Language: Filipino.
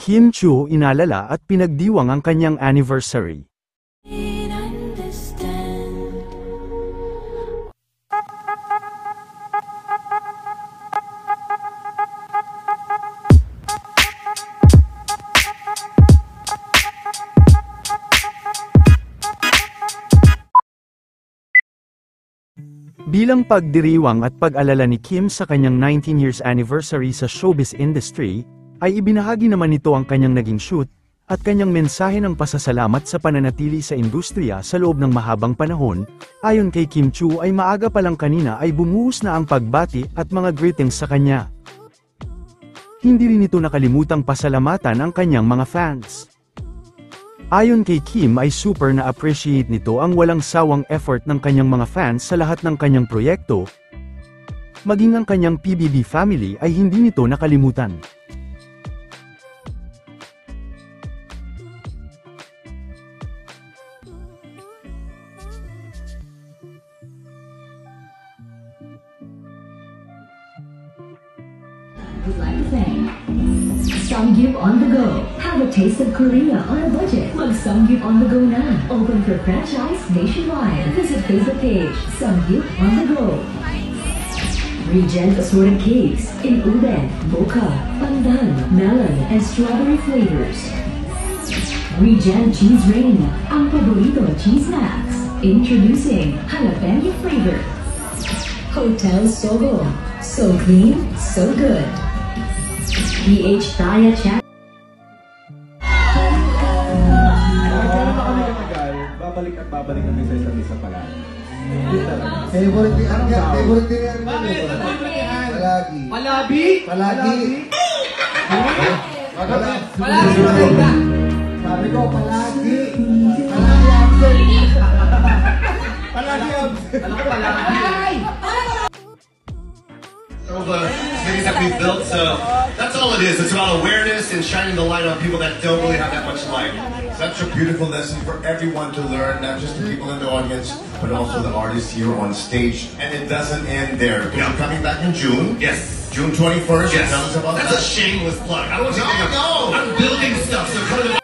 Kim Chiu inalala at pinagdiwang ang kanyang anniversary. Bilang pagdiriwang at pag-alala ni Kim sa kanyang 19 years anniversary sa showbiz industry, ay ibinahagi naman nito ang kanyang naging shoot, at kanyang mensahe ng pasasalamat sa pananatili sa industriya sa loob ng mahabang panahon. Ayon kay Kim Chiu ay maaga pa lang kanina ay bumuhos na ang pagbati at mga greetings sa kanya. Hindi rin ito nakalimutang pasalamatan ang kanyang mga fans. Ayon kay Kim ay super na-appreciate nito ang walang sawang effort ng kanyang mga fans sa lahat ng kanyang proyekto. Maging ang kanyang PBB family ay hindi nito nakalimutan. We'd like to thank Samgyup on the go. Have a taste of Korea on a budget. Mag Samgyup on the go na. Open for franchise nationwide. Visit Facebook page Samgyup on the go. Regen assorted cakes in ube, mocha, pandan, melon, and strawberry flavors. Regen cheese rain, ang paborito cheese snacks. Introducing jalapeno flavor. Hotel Sogo. So clean, so good. PH Taya Chat. Babalik at babalik kami sa isa't isa pala. Favorite din yan. Favorite din yan. Palagi. Palabi? Palagi. Sabi ko, palagi. Palagi absent. Palagi absent. Alam ko palagi. Of the things that we built, so that's all it is. It's about awareness and shining the light on people that don't really have that much light. Such a beautiful lesson for everyone to learn, not just the people in the audience, but also the artists here on stage. And it doesn't end there. You're coming back in June. Yes. June 21st. Yes. Tell us about That's that. a shameless plug. I don't want you to think No. I'm building stuff, so come to